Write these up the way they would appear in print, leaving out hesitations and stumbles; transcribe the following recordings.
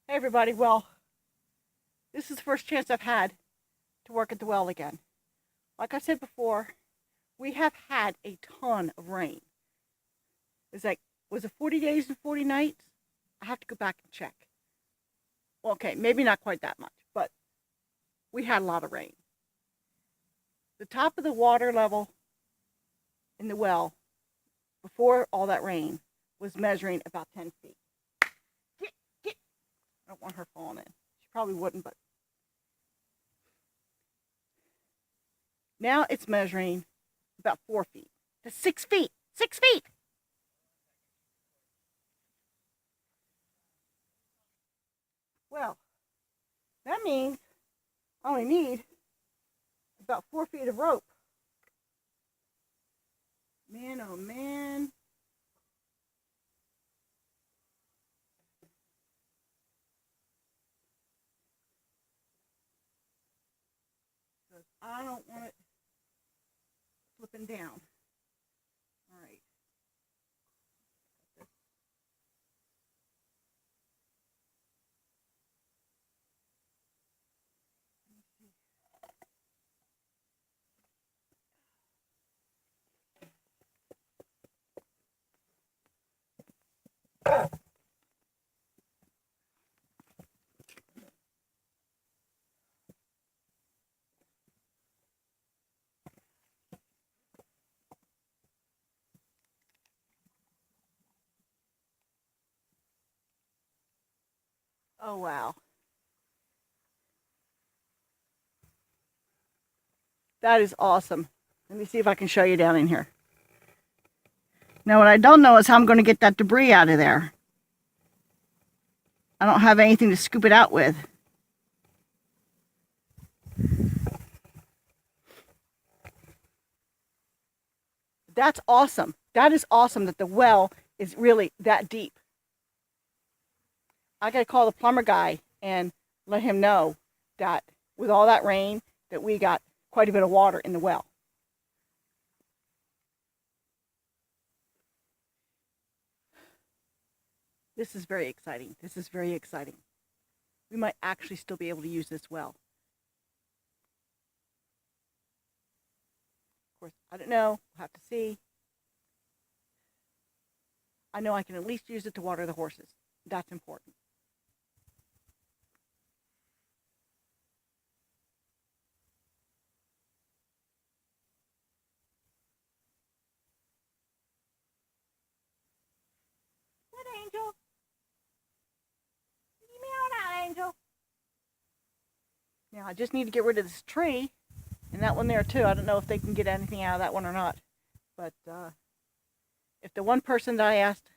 Hey everybody, well, this is the first chance I've had to work at the well again. Like I said before, we have had a ton of rain. It's like, was it 40 days and 40 nights? I have to go back and check. Well, okay, maybe not quite that much, but we had a lot of rain. The top of the water level in the well before all that rain was measuring about 10 feet. Get, get. I don't want her falling in. She probably wouldn't, but now it's measuring about 4 feet. That's 6 feet. 6 feet. Well, that means I only need about 4 feet of rope. Man, oh man. Because I don't want it slipping down. All right. Oh, wow. That is awesome. Let me see if I can show you down in here. Now, what I don't know is how I'm going to get that debris out of there. I don't have anything to scoop it out with. That's awesome. That is awesome that the well is really that deep. I got to call the plumber guy and let him know that with all that rain that we got quite a bit of water in the well. This is very exciting. This is very exciting. We might actually still be able to use this well. Of course, I don't know. We'll have to see. I know I can at least use it to water the horses. That's important. What, Angel? You meow out, Angel. Now, I just need to get rid of this tree and that one there, too. I don't know if they can get anything out of that one or not. But if the one person that I asked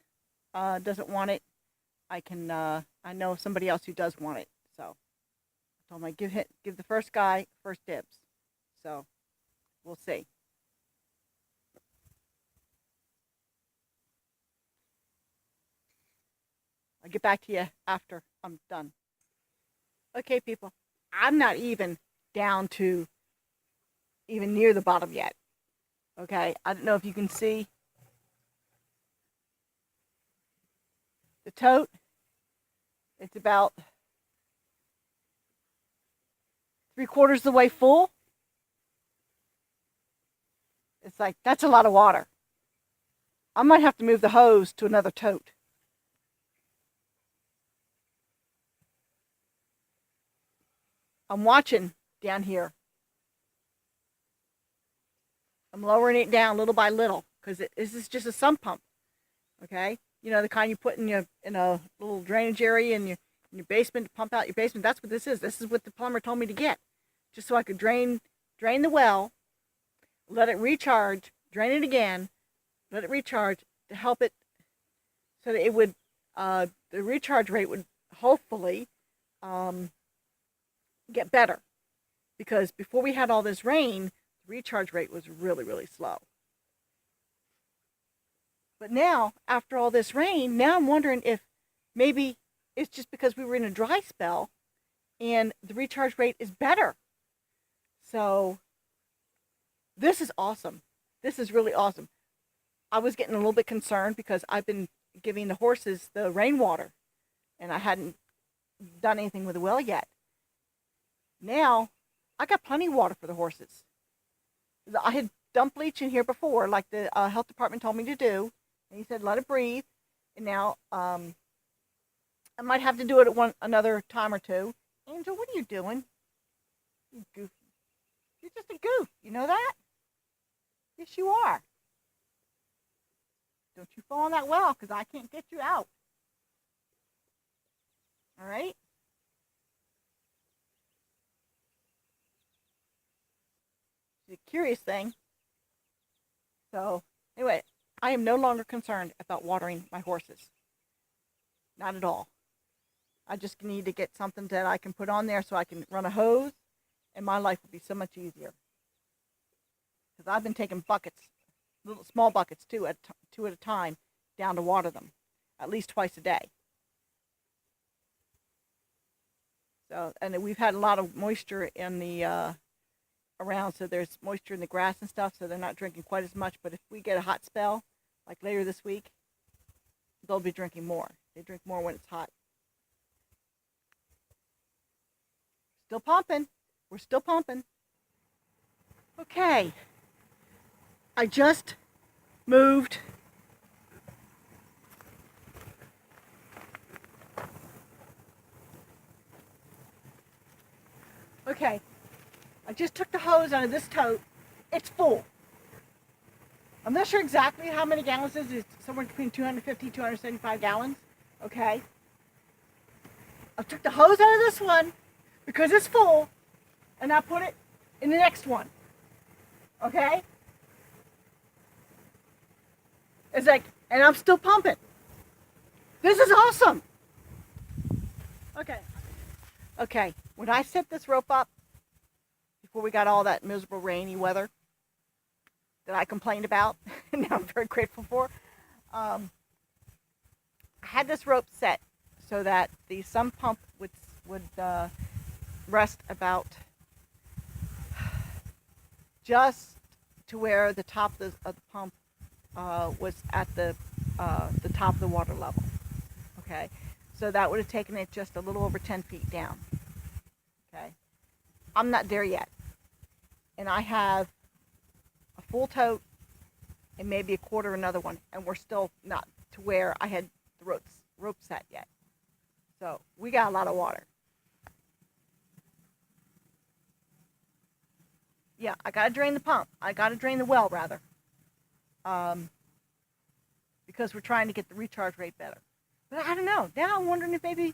doesn't want it, I know somebody else who does want it. So I told him I'd give the first guy first dibs. So we'll see. I'll get back to you after I'm done. Okay, people. I'm not even down to even near the bottom yet. Okay, I don't know if you can see the tote. It's about 3/4 of the way full. It's like, that's a lot of water. I might have to move the hose to another tote. I'm watching down here. I'm lowering it down little by little because this is just a sump pump. Okay, you know the kind you put in a little drainage area in your basement to pump out your basement. That's what this is. This is what the plumber told me to get, just so I could drain the well, let it recharge, drain it again, let it recharge to help it so that it would the recharge rate would hopefully um, get better because before we had all this rain, the recharge rate was really, really slow. But now, after all this rain, now I'm wondering if maybe it's just because we were in a dry spell and the recharge rate is better. So this is awesome. This is really awesome. I was getting a little bit concerned because I've been giving the horses the rainwater and I hadn't done anything with the well yet. Now, I got plenty of water for the horses. I had dumped bleach in here before, like the health department told me to do. And he said, let it breathe. And now, I might have to do it at another time or two. Angel, what are you doing? You goofy. You're just a goof. You know that? Yes, you are. Don't you fall in that well, because I can't get you out. All right? It's a curious thing. So, anyway, I am no longer concerned about watering my horses. Not at all. I just need to get something that I can put on there so I can run a hose, and my life will be so much easier. Because I've been taking buckets, little small buckets, two at a time, down to water them, at least twice a day. So, and we've had a lot of moisture in the around, so there's moisture in the grass and stuff, so they're not drinking quite as much. But if we get a hot spell, like later this week, they'll be drinking more. They drink more when it's hot. Still pumping. We're still pumping. Okay. I just moved Okay. I just took the hose out of this tote. It's full. I'm not sure exactly how many gallons it is. It's somewhere between 250, 275 gallons. Okay. I took the hose out of this one because it's full, and I put it in the next one. Okay? It's like, and I'm still pumping. This is awesome. Okay. Okay. When I set this rope up, before we got all that miserable rainy weather that I complained about, and now I'm very grateful for, I had this rope set so that the sump pump would rest about just to where the top of the pump was at the top of the water level. Okay, so that would have taken it just a little over 10 feet down. Okay, I'm not there yet, and I have a full tote and maybe a quarter another one, and we're still not to where I had the rope set yet. So we got a lot of water. Yeah, I gotta drain the pump. I gotta drain the well rather, because we're trying to get the recharge rate better. But I don't know. Now I'm wondering if maybe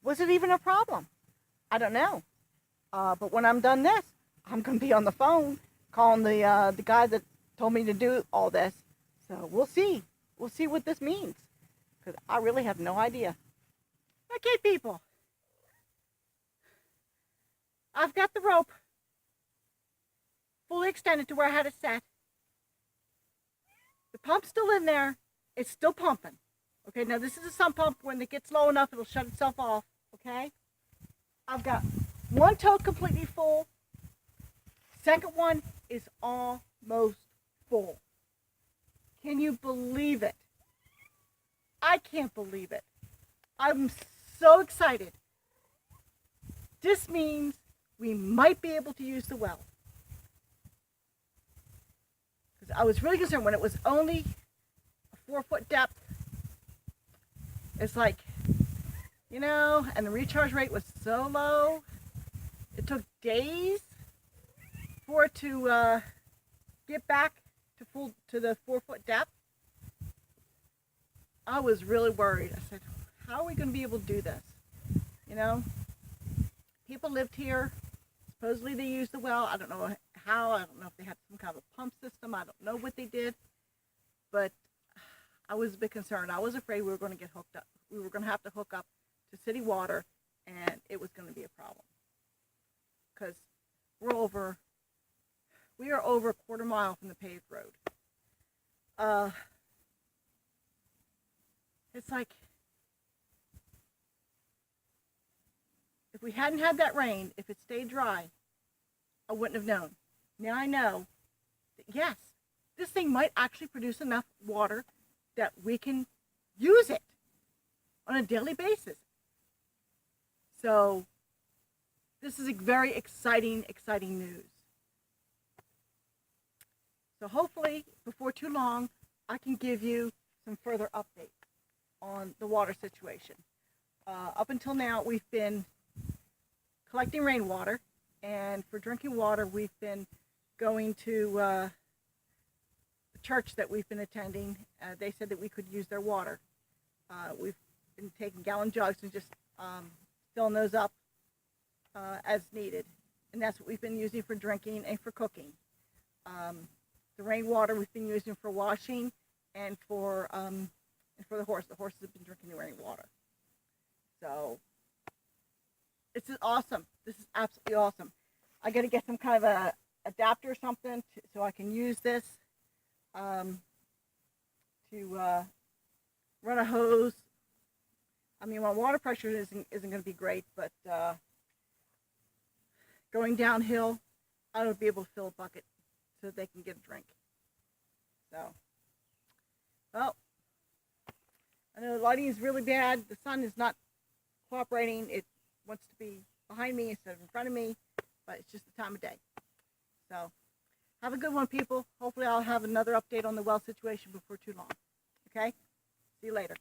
was it even a problem? I don't know. But when I'm done this, I'm gonna be on the phone calling the guy that told me to do all this. So we'll see. We'll see what this means, because I really have no idea. Okay, people. I've got the rope fully extended to where I had it set. The pump's still in there. It's still pumping. Okay, now this is a sump pump. When it gets low enough, it'll shut itself off. Okay? I've got one tote completely full. Second one is almost full. Can you believe it? I can't believe it. I'm so excited. This means we might be able to use the well. Because I was really concerned when it was only a 4-foot depth. It's like, you know, and the recharge rate was so low. It took days for it to get back to the 4-foot depth. I was really worried. I said, how are we going to be able to do this? You know, people lived here. Supposedly they used the well. I don't know how. I don't know if they had some kind of a pump system. I don't know what they did. But I was a bit concerned. I was afraid we were going to get hooked up. We were going to have to hook up to city water, and it was going to be a problem. Because we are over a quarter mile from the paved road. It's like, if we hadn't had that rain, if it stayed dry, I wouldn't have known. Now I know that, yes, this thing might actually produce enough water that we can use it on a daily basis. So this is a very exciting news. So hopefully before too long, I can give you some further updates on the water situation. Up until now, we've been collecting rainwater, and for drinking water, we've been going to the church that we've been attending. They said that we could use their water. We've been taking gallon jugs and just filling those up as needed, and that's what we've been using for drinking and for cooking. The rainwater we've been using for washing and for the horse. The horses have been drinking the rainwater. So this is awesome. This is absolutely awesome. I got to get some kind of a adapter or something so I can use this to run a hose. I mean, my water pressure isn't going to be great, but going downhill, I would be able to fill a bucket so they can get a drink. So, well, I know the lighting is really bad. The sun is not cooperating. It wants to be behind me instead of in front of me, but it's just the time of day. So, have a good one, people. Hopefully I'll have another update on the well situation before too long. Okay? See you later.